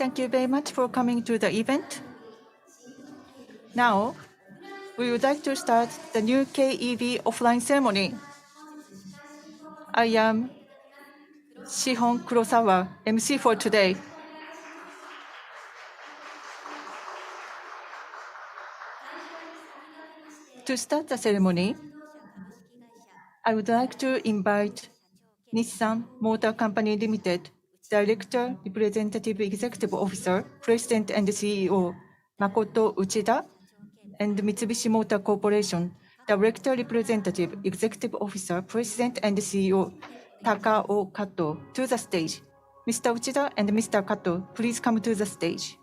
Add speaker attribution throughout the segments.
Speaker 1: thank you very much for coming to the event. Now, we would like to start the new KEV offline ceremony. I am Shihon Kurosawa, MC for today. To start the ceremony, I would like to invite Nissan Motor Company Limited, Director, Representative Executive Officer, President and CEO, Makoto Uchida, and Mitsubishi Motor Corporation, Director, Representative Executive Officer, President and CEO, Takao Kato, to the stage. Mr. Uchida and Mr. Kato, please come to the stage.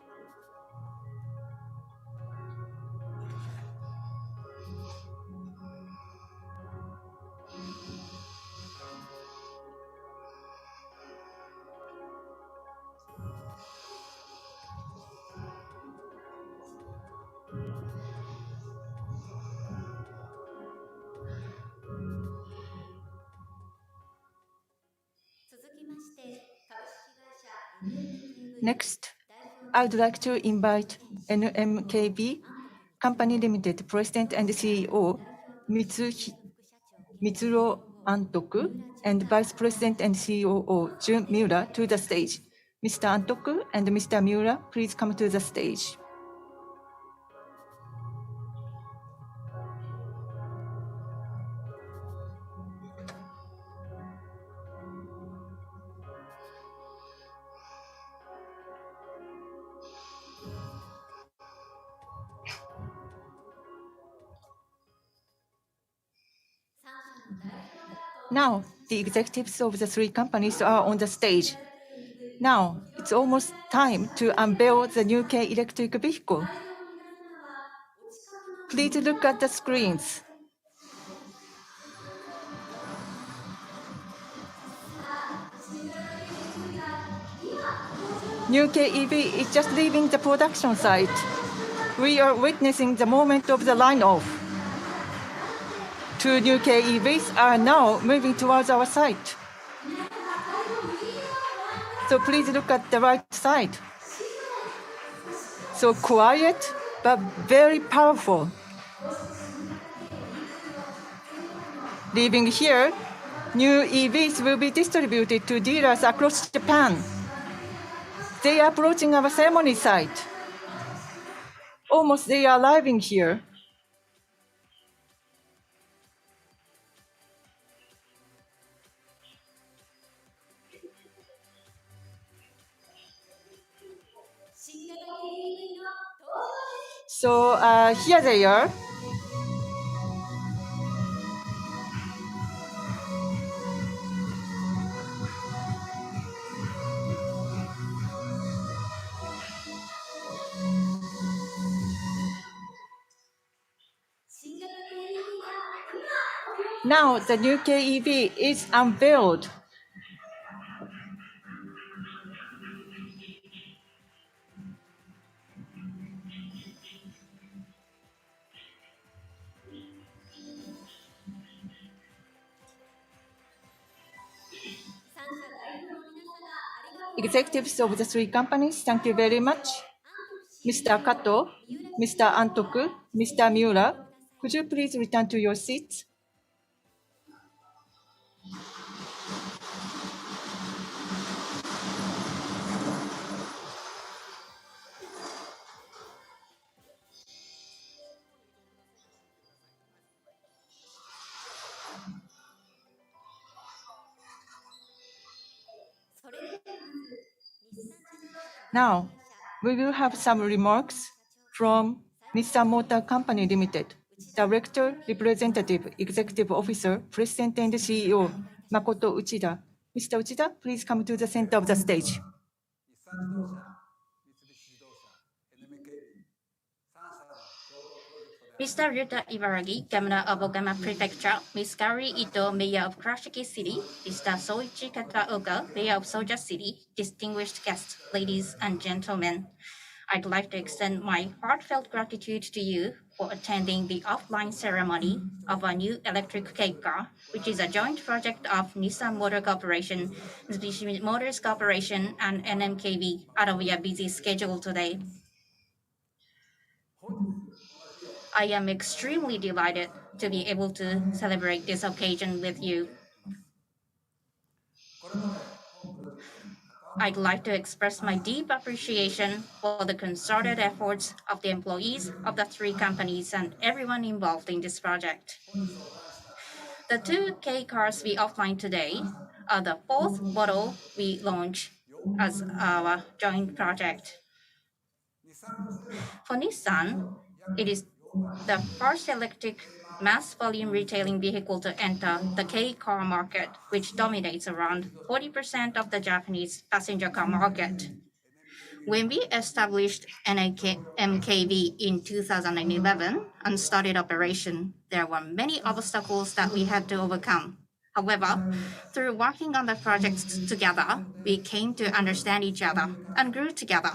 Speaker 1: Next, I would like to invite NMKB Company Limited President and CEO Mitsuro Antoku and Vice President and COO Jun Miura to the stage. Mr. Antoku and Mr. Miura, please come to the stage. Now, the executives of the three companies are on the stage. Now, it's almost time to unveil the new K electric vehicle. Please look at the screens. New KEV is just leaving the production site. We are witnessing the moment of the line-off. Two new KEVs are now moving towards our site. So please look at the right side. So quiet, but very powerful. Leaving here, new EVs will be distributed to dealers across Japan. They are approaching our ceremony site. Almost they are arriving here. So here they are. Now the new KEV is unveiled. Executives of the three companies, thank you very much. Mr. Kato, Mr. Antoku, Mr. Miura, could you please return to your seats? Now, we will have some remarks from Nissan Motor Company Limited, Director, Representative, Executive Officer, President and CEO, Makoto Uchida. Mr. Uchida, please come to the center of the stage.
Speaker 2: Mr. Ryuta Ibaragi, Governor of Ogama Prefecture, Ms. Gari Ito, Mayor of Kurashiki City, Mr. Soichi Kataoka, Mayor of Soja City, distinguished guests, ladies and gentlemen. I'd like to extend my heartfelt gratitude to you for attending the offline ceremony of a new electric cake car, which is a joint project of Nissan Motor Corporation, Mitsubishi Motors Corporation, and NMKV out of your busy schedule today. I am extremely delighted to be able to celebrate this occasion with you. I'd like to express my deep appreciation for the concerted efforts of the employees of the three companies and everyone involved in this project. The two K cars we offline today are the fourth model we launch as our joint project. For Nissan, it is the first electric mass volume retailing vehicle to enter the K car market, which dominates around 40% of the Japanese passenger car market. When we established MKV in 2011 and started operation, there were many obstacles that we had to overcome. However, through working on the projects together, we came to understand each other and grew together.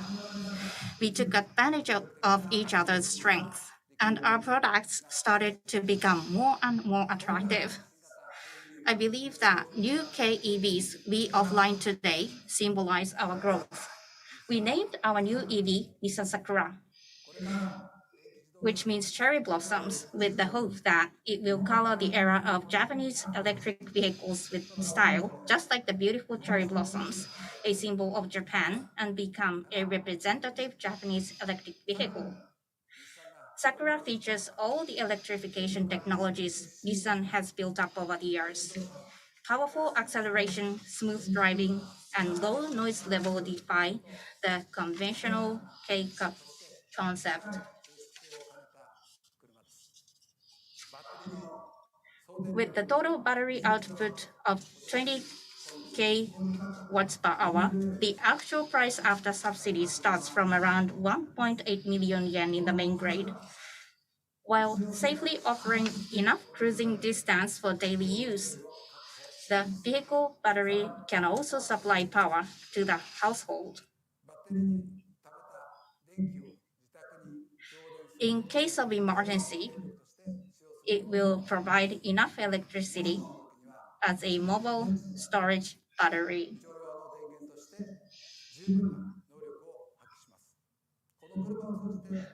Speaker 2: We took advantage of each other's strengths, and our products started to become more and more attractive. I believe that new KEVs we offline today symbolize our growth. We named our new EV Nissan Sakura, which means cherry blossoms, with the hope that it will color the era of Japanese electric vehicles with style, just like the beautiful cherry blossoms, a symbol of Japan, and become a representative Japanese electric vehicle. Sakura features all the electrification technologies Nissan has built up over the years. Powerful acceleration, smooth driving, and low noise level defy the conventional K-Cup concept. With the total battery output of 20k watts per hour, the actual price after subsidy starts from around 1.8 million yen in the main grade, while safely offering enough cruising distance for daily use. The vehicle battery can also supply power to the household. In case of emergency, it will provide enough electricity as a mobile storage battery.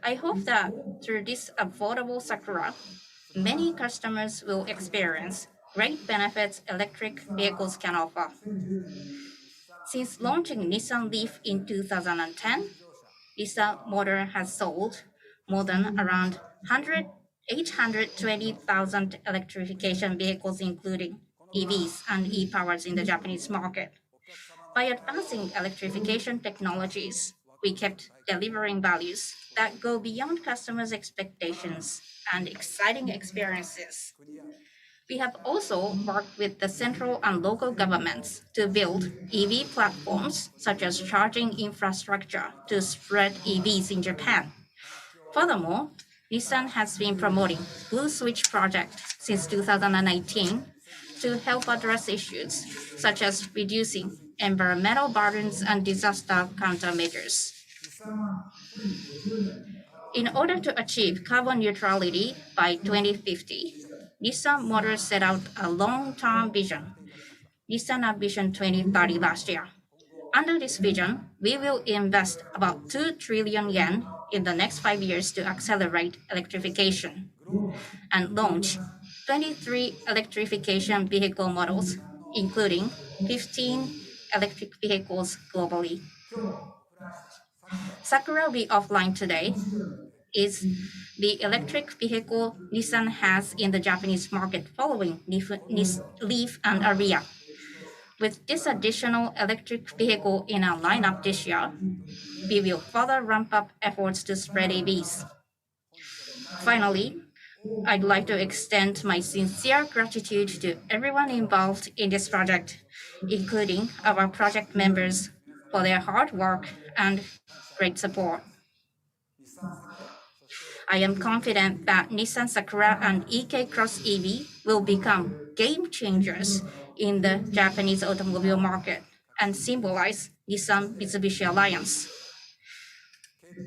Speaker 2: I hope that through this affordable Sakura, many customers will experience great benefits electric vehicles can offer. Since launching Nissan Leaf in 2010, Nissan Motor has sold more than around 820,000 electrification vehicles, including EVs and e-powers in the Japanese market. By advancing electrification technologies, we kept delivering values that go beyond customers' expectations and exciting experiences. We have also worked with the central and local governments to build EV platforms such as charging infrastructure to spread EVs in Japan. Furthermore, Nissan has been promoting Blue Switch project since 2018 to help address issues such as reducing environmental burdens and disaster countermeasures. In order to achieve carbon neutrality by 2050, Nissan Motors set out a long-term vision, Nissan Ambition 2030 last year. Under this vision, we will invest about 2 trillion yen in the next 5 years to accelerate electrification and launch 23 electrification vehicle models, including 15 electric vehicles globally. Sakura we offline today is the electric vehicle Nissan has in the Japanese market following Leaf and Ariya. With this additional electric vehicle in our lineup this year, we will further ramp up efforts to spread EVs. Finally, I'd like to extend my sincere gratitude to everyone involved in this project, including our project members, for their hard work and great support. I am confident that Nissan Sakura and EK Cross EV will become game changers in the Japanese automobile market and symbolize Nissan Mitsubishi Alliance.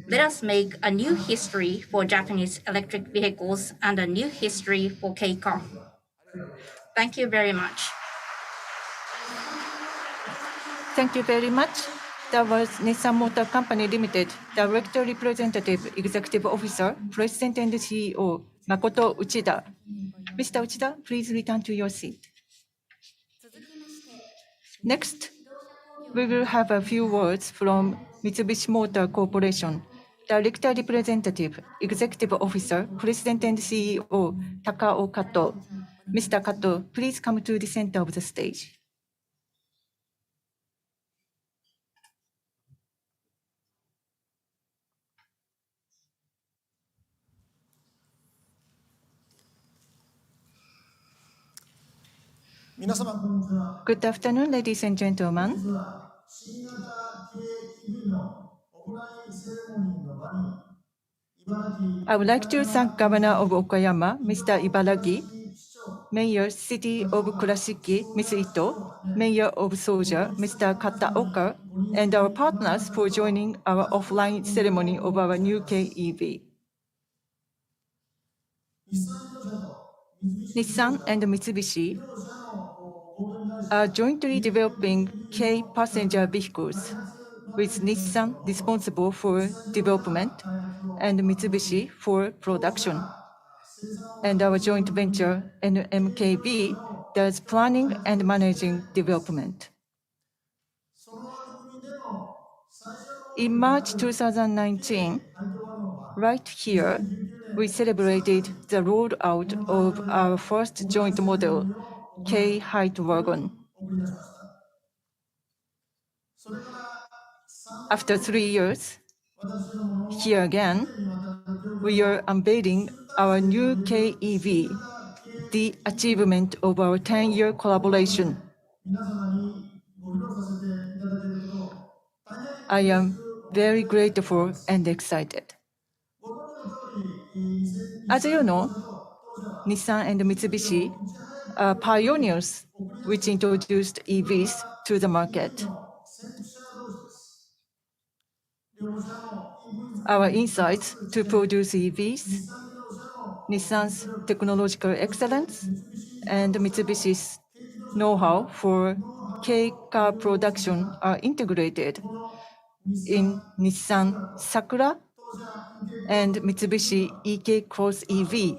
Speaker 2: Let us make a new history for Japanese electric vehicles and a new history for K-car. Thank you very much.
Speaker 1: Thank you very much. That was Nissan Motor Company Limited, Director Representative Executive Officer, President and CEO, Makoto Uchida. Mr. Uchida, please return to your seat. Next, we will have a few words from Mitsubishi Motor Corporation, Director Representative Executive Officer, President and CEO, Takao Kato. Mr. Kato, please come to the center of the stage. Good afternoon, ladies and gentlemen. I would like to thank Governor of Okayama, Mr. Ibaragi, Mayor City of Kurashiki, Ms. Ito, Mayor of Soja, Mr. Kataoka, and our partners for joining our offline ceremony of our new KEV. Nissan and Mitsubishi are jointly developing K passenger vehicles, with Nissan responsible for development and Mitsubishi for production. And our joint venture, NMKV, does planning and managing development. In March 2019, right here, we celebrated the rollout of our first joint model, K Height Wagon. After 3 years, here again, we are unveiling our new KEV, the achievement of our 10-year collaboration. I am very grateful and excited. As you know, Nissan and Mitsubishi are pioneers which introduced EVs to the market. Our insights to produce EVs, Nissan's technological excellence, and Mitsubishi's know-how for K-car production are integrated in Nissan Sakura and Mitsubishi EK Cross EV,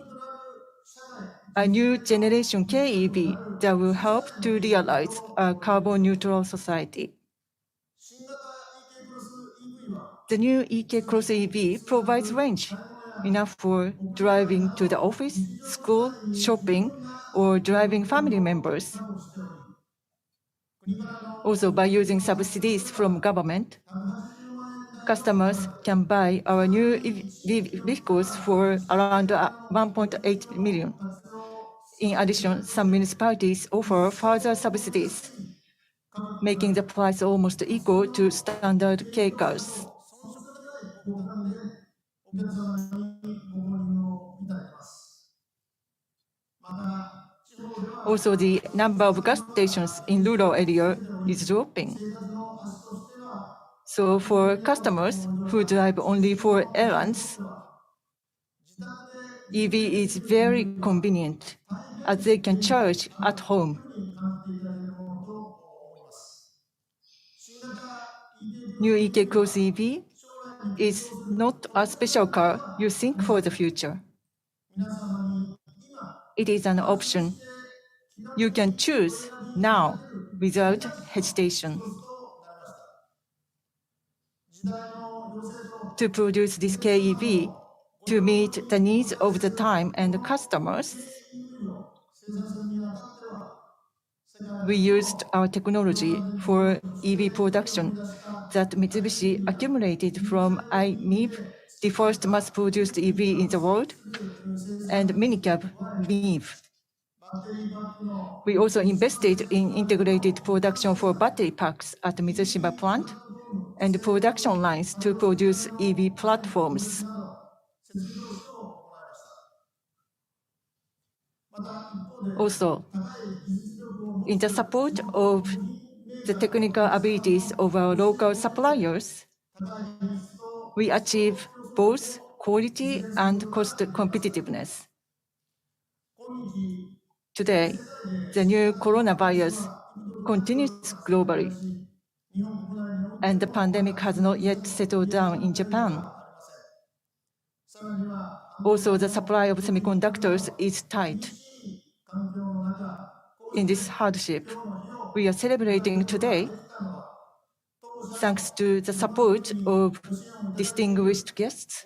Speaker 1: a new generation KEV that will help to realize a carbon-neutral society. The new EK Cross EV provides range enough for driving to the office, school, shopping, or driving family members. Also, by using subsidies from government, customers can buy our new vehicles for around 1.8 million. In addition, some municipalities offer further subsidies, making the price almost equal to standard K cars. Also, the number of gas stations in rural area is dropping. So for customers who drive only for errands, EV is very convenient as they can charge at home. New EK Cross EV is not a special car you think for the future. It is an option you can choose now without hesitation. To produce this KEV to meet the needs of the time and the customers, we used our technology for EV production that Mitsubishi accumulated from iMIV, the first mass-produced EV in the world, and minicab MIV. We also invested in integrated production for battery packs at Mizushima plant and production lines to produce EV platforms. Also, in the support of the technical abilities of our local suppliers, we achieve both quality and cost competitiveness. Today, the new coronavirus continues globally, and the pandemic has not yet settled down in Japan. Also, the supply of semiconductors is tight. In this hardship, we are celebrating today thanks to the support of distinguished guests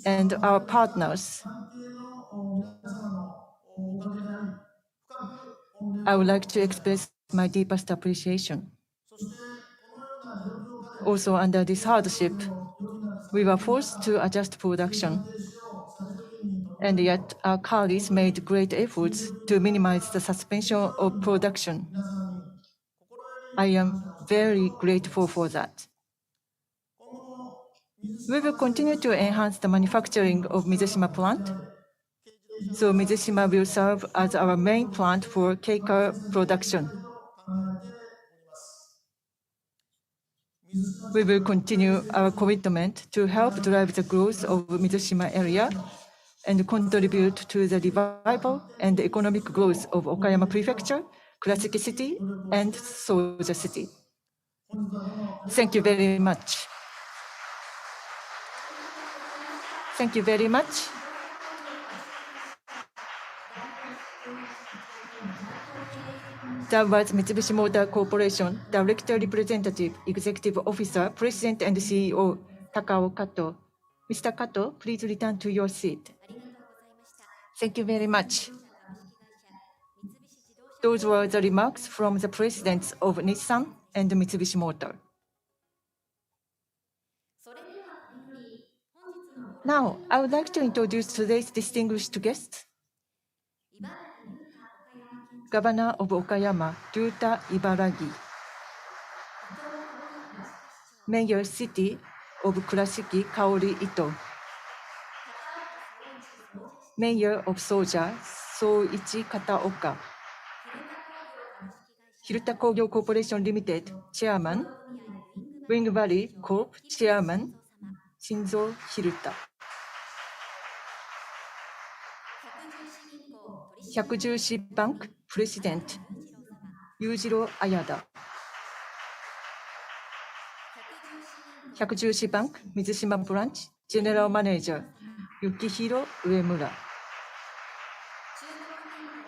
Speaker 1: and our partners. I would like to express my deepest appreciation. Also, under this hardship, we were forced to adjust production, and yet our colleagues made great efforts to minimize the suspension of production. I am very grateful for that. We will continue to enhance the manufacturing of Mizushima plant, so Mizushima will serve as our main plant for K-car production. We will continue our commitment to help drive the growth of Mizushima area and contribute to the revival and economic growth of Okayama Prefecture, Kurashiki City, and Soja City. Thank you very much. Thank you very much. That was Mitsubishi Motor Corporation Director Representative, Executive Officer, President and CEO, Takao Kato. Mr. Kato, please return to your seat. Thank you very much. Those were the remarks from the presidents of Nissan and Mitsubishi Motor. Now, I would like to introduce today's distinguished guests. Governor of Okayama, Ryuta Ibaragi. Mayor City of Kurashiki, Kaori Ito. Mayor of Soja, Soichi Kataoka. Hiruta Kogyo Corporation Limited, Chairman. Wing Valley Corp, Chairman, Shinzo Hiruta. 百十市バンク President, Yujiro Ayada. 百十市バンク Mizushima Branch General Manager, Yukihiro Uemura.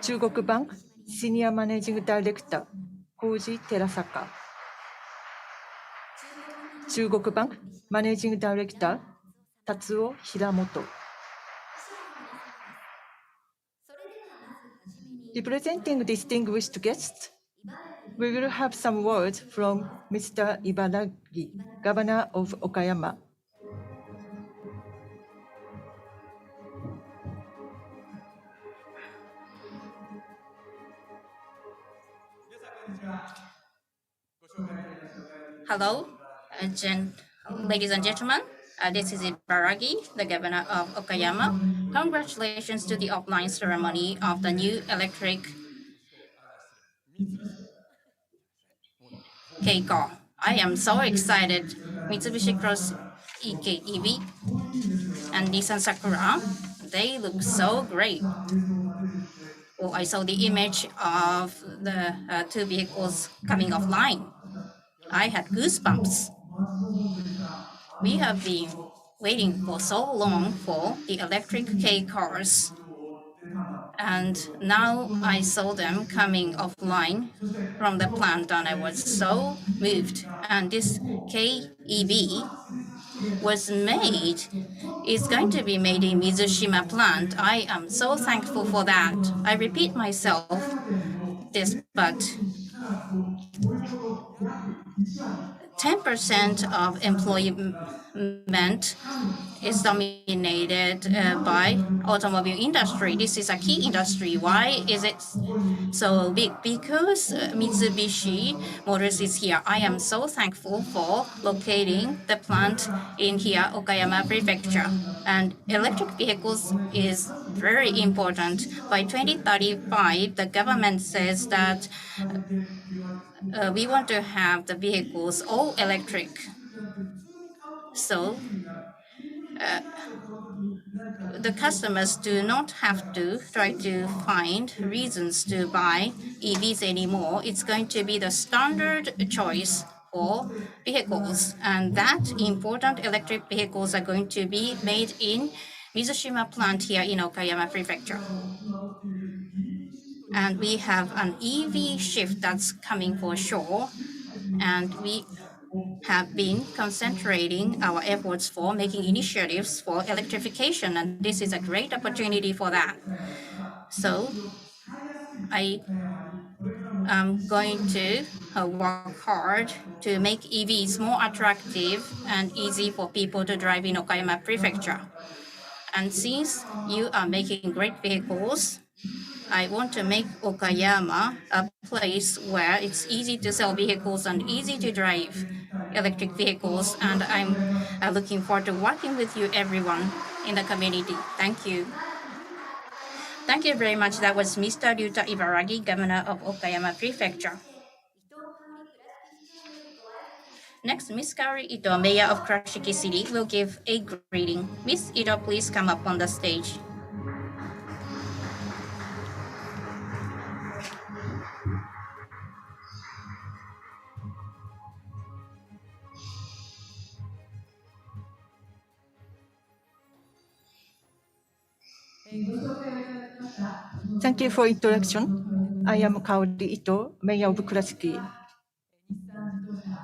Speaker 1: 中国バンク Senior Managing Director, Koji Terasaka. 中国バンク Managing Director, Tatsuo Hiramoto. Representing distinguished guests, we will have some words from Mr. Ibaragi, Governor of Okayama.
Speaker 2: Hello, ladies and gentlemen. This is Ibaragi, the governor of Okayama. Congratulations to the offline ceremony of the new electric K-car. I am so excited. Mitsubishi Cross EV and Nissan Sakura, they look so great. Well, I saw the image of the two vehicles coming offline. I had goosebumps. We have been waiting for so long for the electric K-cars. And now I saw them coming offline from the plant and I was so moved. And this KEV is going to be made in Mizushima plant. I am so thankful for that. I repeat myself this, but 10% of employment is dominated by automobile industry. This is a key industry. Why is it so big? Because Mitsubishi Motors is here. I am so thankful for locating the plant in here, Okayama Prefecture. And electric vehicles is very important. By 2035, the government says that we want to have the vehicles all electric. So the customers do not have to try to find reasons to buy EVs anymore. It's going to be the standard choice for vehicles, and that important electric vehicles are going to be made in Mizushima plant here in Okayama Prefecture. And we have an EV shift that's coming for sure, and we have been concentrating our efforts for making initiatives for electrification, and this is a great opportunity for that. So I am going to work hard to make EVs more attractive and easy for people to drive in Okayama Prefecture. And since you are making great vehicles, I want to make Okayama a place where it's easy to sell vehicles and easy to drive electric vehicles. And I'm looking forward to working with you, everyone in the community. Thank you. Thank you very much. That was Mr. Ryuta Ibaragi, Governor of Okayama Prefecture. Next, Ms. Kaori Ito, Mayor of Kurashiki City, will give a greeting. Ms. Ito, please come up on the stage.
Speaker 1: Thank you for introduction. I am Kaori Ito, Mayor of Kurashiki.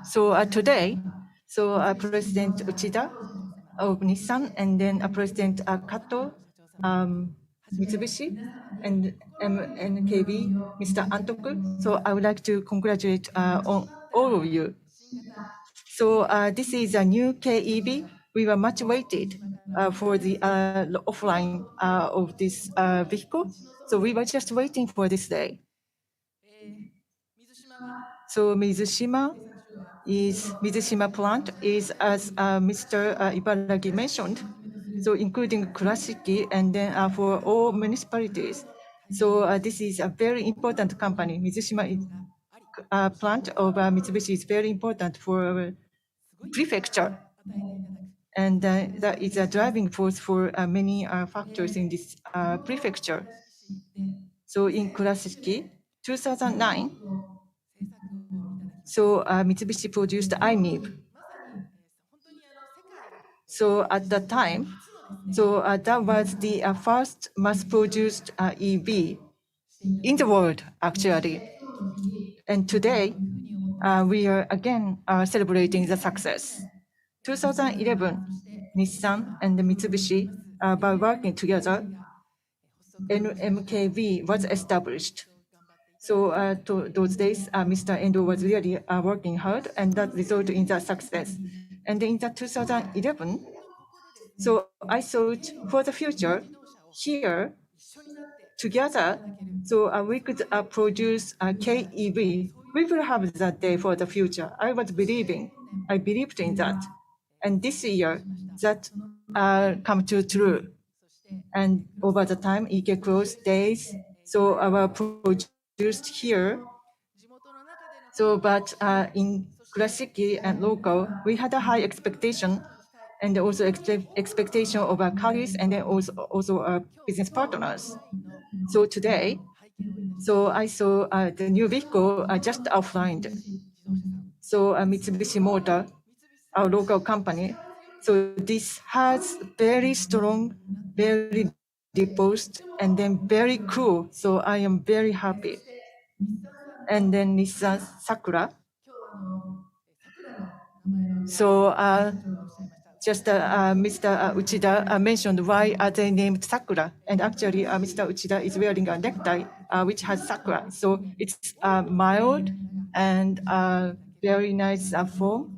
Speaker 1: So today, President Uchida of Nissan, and then President Kato, Mitsubishi, and NKB, Mr. Antoku. So I would like to congratulate on all of you. So this is a new KEV. We were much waited for the offline of this vehicle. So we were just waiting for this day. So Mizushima plant is, as Mr. Ibaragi mentioned, so including Kurashiki and then for all municipalities. So this is a very important company. Mizushima plant of Mitsubishi is very important for our prefecture. And that is a driving force for many factors in this prefecture. So in Kurashiki, 2009, so Mitsubishi produced iMIV. So at that time, so that was the first mass-produced EV in the world, actually. And today, we are again celebrating the success. 2011, Nissan and Mitsubishi, by working together, NMKV was established. So to those days, Mr. Endo was really working hard, and that resulted in the success. And in the 2011, so I thought for the future, here, together, so we could produce a KEV. We will have that day for the future. I believed in that. And this year, that come to true. And over the time, EK Cross days, so our produced here. So, but in Kurashiki and local, we had a high expectation and also expectation of our colleagues and then also our business partners. So today, so I saw the new vehicle just outlined. So Mitsubishi Motor, our local company. So this has very strong, very deposed, and then very cool. So I am very happy. And then Nissan Sakura. So just Mr. Uchida mentioned why are they named Sakura. And actually, Mr. Uchida is wearing a necktie which has Sakura. So it's mild and very nice form.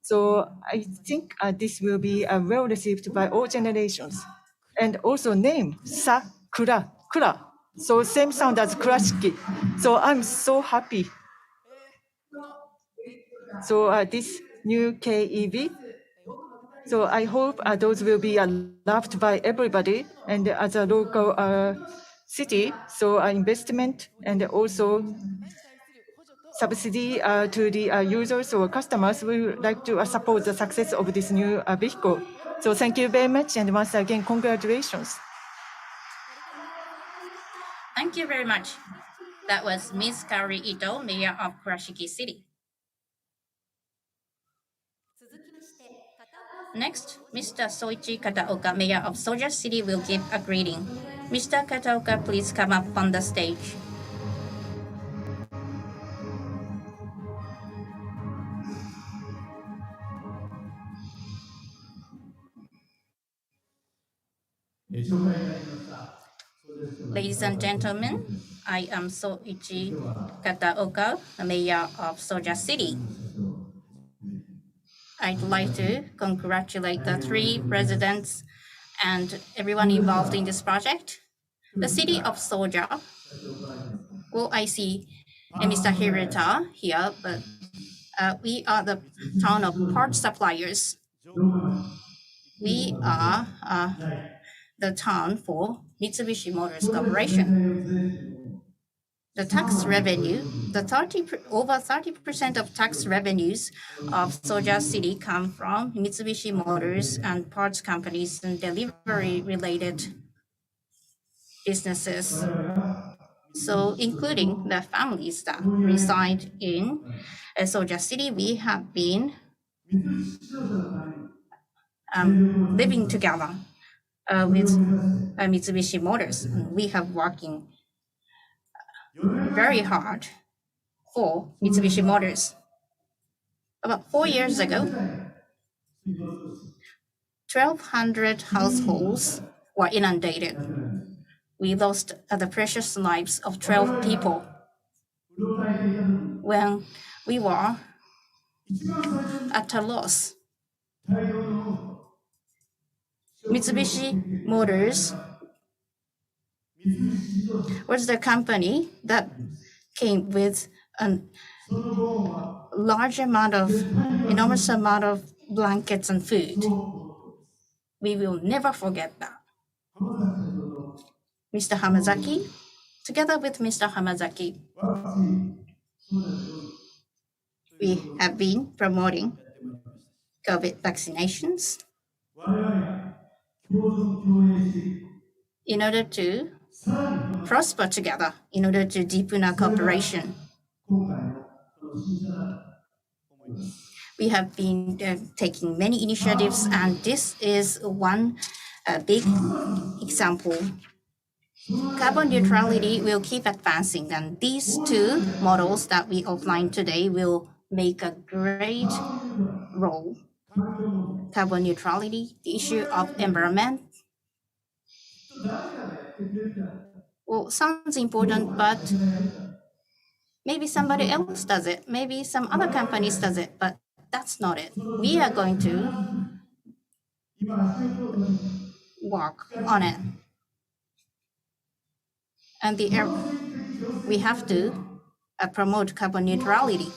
Speaker 1: So I think this will be well received by all generations. And also name Sakura, Kura. So same sound as Kurashiki. So I'm so happy. So this new KEV, so I hope those will be loved by everybody. And as a local city, so investment and also subsidy to the users or customers, we would like to support the success of this new vehicle. So thank you very much, and once again, congratulations.
Speaker 2: Thank you very much. That was Ms. Kaori Ito, Mayor of Kurashiki City. Next, Mr. Soichi Kataoka, Mayor of Soja City, will give a greeting. Mr. Kataoka, please come up on the stage. Ladies and gentlemen, I am Soichi Kataoka, the Mayor of Soja City. I'd like to congratulate the 3 presidents and everyone involved in this project. The city of Soja, well, I see Mr. Hirata here, but we are the town of parts suppliers. We are the town for Mitsubishi Motors Corporation. The tax revenue, over 30% of tax revenues of Soja City come from Mitsubishi Motors and parts companies and delivery-related businesses. So, including the families that reside in Soja City, we have been living together with Mitsubishi Motors. We have working very hard for Mitsubishi Motors. About 4 years ago, 1,200 households were inundated. We lost the precious lives of 12 people. When we were at a loss, Mitsubishi Motors was the company that came with a enormous amount of blankets and food. We will never forget that. Mr. Hamazaki, together with Mr. Hamazaki, we have been promoting COVID vaccinations in order to prosper together, in order to deepen our cooperation. We have been taking many initiatives, and this is one big example. Carbon neutrality will keep advancing, and these 2 models that we outlined today will make a great role. Carbon neutrality, the issue of environment. Well, sounds important, but maybe somebody else does it. Maybe some other companies does it, but that's not it. We are going to work on it. And we have to promote carbon neutrality.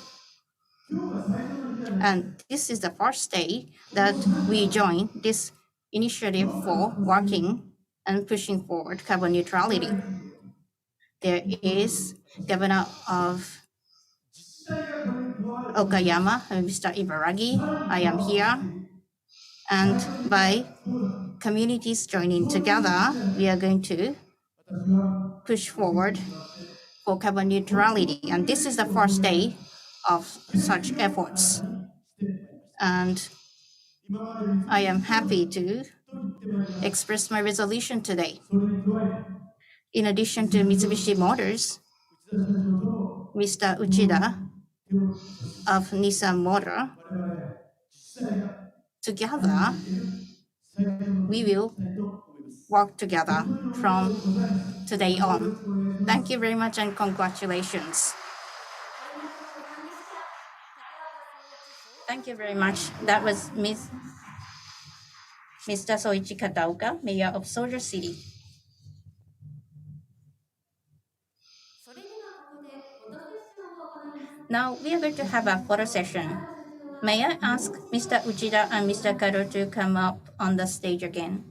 Speaker 2: And this is the first day that we join this initiative for working and pushing forward carbon neutrality. There is Governor of Okayama, Mr. Ibaragi. I am here. And by communities joining together, we are going to push forward for carbon neutrality. And this is the first day of such efforts. And I am happy to express my resolution today. In addition to Mitsubishi Motors, Mr. Uchida of Nissan Motor, together we will work together from today on. Thank you very much and congratulations. Thank you very much. That was Mr. Soichi Kataoka, Mayor of Soja City. Now we are going to have a photo session. May I ask Mr. Uchida and Mr. Kado to come up on the stage again?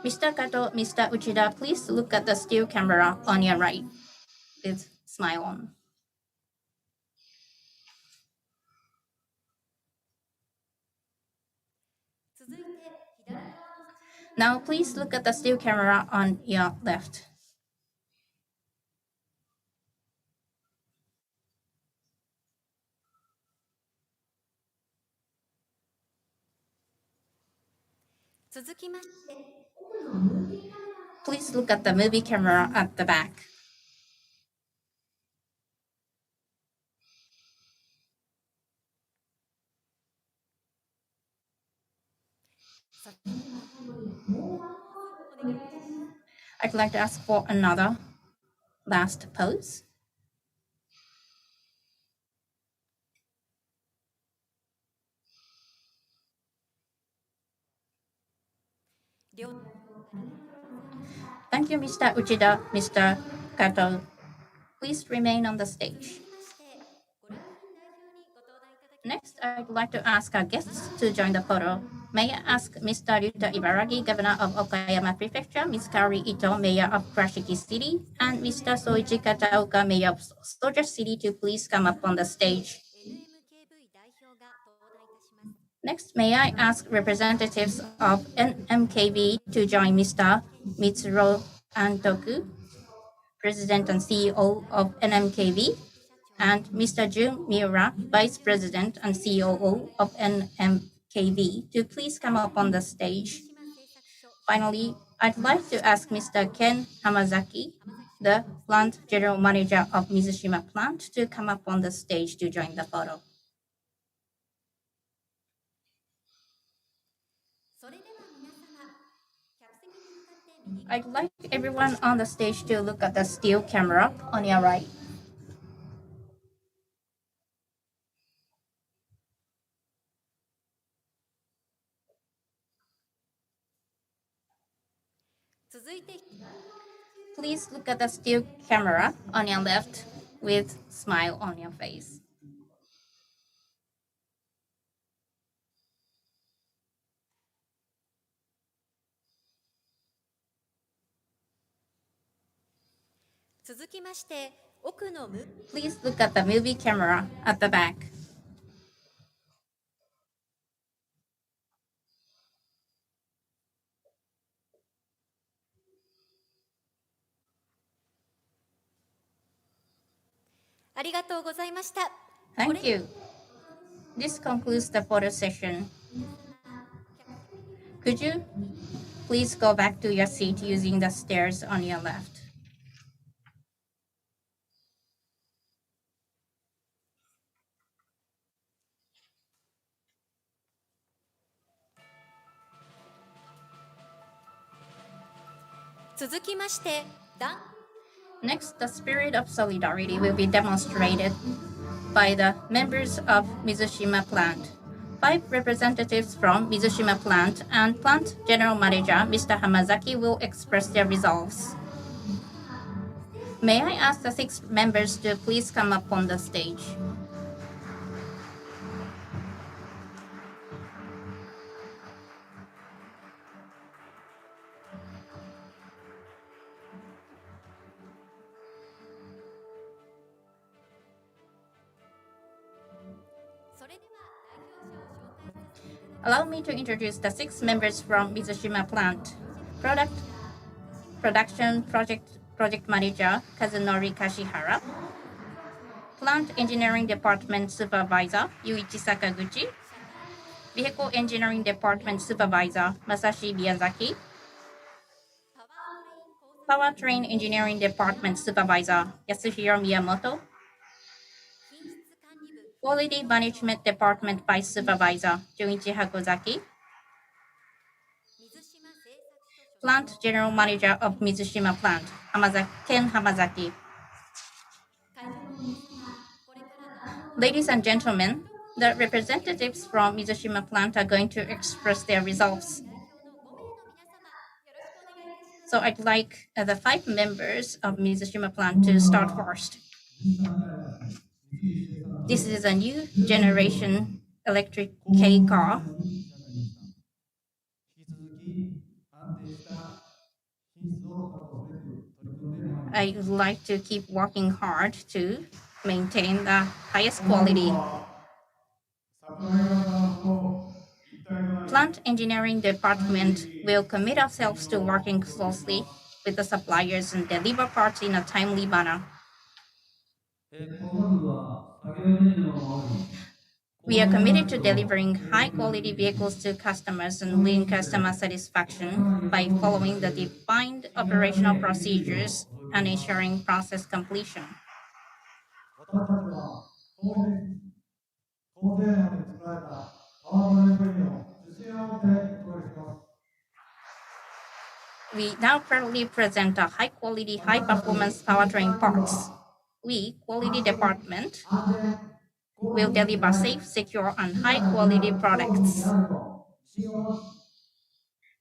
Speaker 2: Mr. Kato, Mr. Uchida, please look at the still camera on your right with smile on. Now please look at the still camera on your left. Please look at the movie camera at the back. I'd like to ask for another last pose. Thank you, Mr. Uchida, Mr. Kato. Please remain on the stage. Next, I'd like to ask our guests to join the photo. May I ask Mr. Ryuta Ibaragi, Governor of Okayama Prefecture, Ms. Kari Ito, Mayor of Kurashiki City, and Mr. Soichi Kataoka, Mayor of Soja City, to please come up on the stage. Next, may I ask representatives of NMKV to join Mr. Mitsuro Antoku, President and CEO of NMKV, and Mr. Jun Miura, Vice President and COO of NMKV, to please come up on the stage. Finally, I'd like to ask Mr. Ken Hamazaki, the Plant General Manager of Mizushima Plant, to come up on the stage to join the photo. I'd like everyone on the stage to look at the still camera on your right. Please look at the still camera on your left with smile on your face. Please look at the movie camera at the back. Thank you. This concludes the photo session. Could you please go back to your seat using the stairs on your left? Next, the spirit of solidarity will be demonstrated by the members of Mizushima Plant. 5 representatives from Mizushima Plant and Plant General Manager Mr. Hamazaki will express their resolves. May I ask the 6 members to please come up on the stage? Allow me to introduce the 6 members from Mizushima Plant. Production Project Manager Kazunori Kashihara. Plant Engineering Department Supervisor Yuichi Sakaguchi. Vehicle Engineering Department Supervisor Masashi Miyazaki. Powertrain Engineering Department Supervisor Yasuhiro Miyamoto. Quality Management Department Vice Supervisor Junichi Hakozaki. Plant General Manager of Mizushima Plant Ken Hamazaki. Ladies and gentlemen, the representatives from Mizushima Plant are going to express their results. So I'd like the 5 members of Mizushima Plant to start first. This is a new generation electric K car. I would like to keep working hard to maintain the highest quality. Plant engineering department will commit ourselves to working closely with the suppliers and deliver parts in a timely manner. We are committed to delivering high-quality vehicles to customers and win customer satisfaction by following the defined operational procedures and ensuring process completion. We now proudly present a high-quality, high-performance powertrain parts. We, Quality Department, will deliver safe, secure, and high-quality products.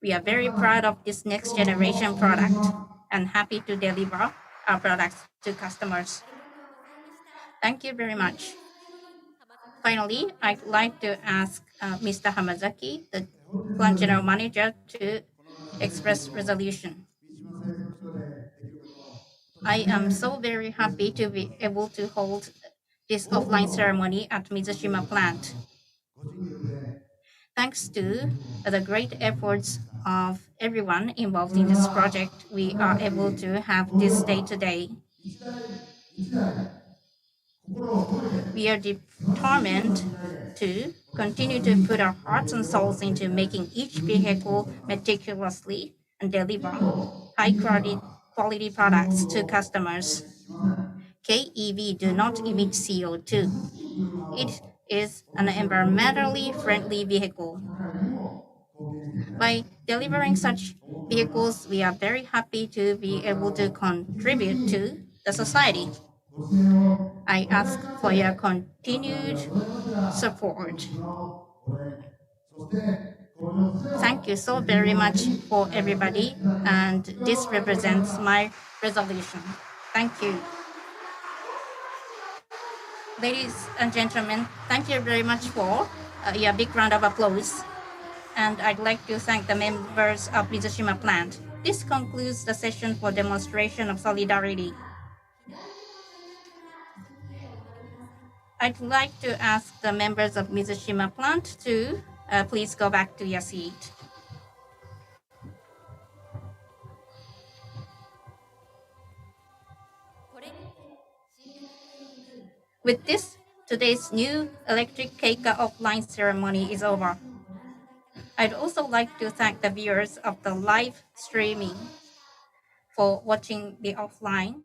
Speaker 2: We are very proud of this next generation product and happy to deliver our products to customers. Thank you very much. Finally, I'd like to ask Mr. Hamazaki, the plant general manager, to express resolution. I am so very happy to be able to hold this offline ceremony at Mizushima plant. Thanks to the great efforts of everyone involved in this project, we are able to have this day today. We are determined to continue to put our hearts and souls into making each vehicle meticulously and deliver high quality products to customers. KEV do not emit CO2. It is an environmentally friendly vehicle. By delivering such vehicles, we are very happy to be able to contribute to the society. I ask for your continued support. Thank you so very much for everybody, and this represents my resolution. Thank you. Ladies and gentlemen, thank you very much for your big round of applause. And I'd like to thank the members of Mizushima plant. This concludes the session for demonstration of solidarity. I'd like to ask the members of Mizushima plant to please go back to your seat. With this, today's new electric Keika offline ceremony is over. I'd also like to thank the viewers of the live streaming for watching the offline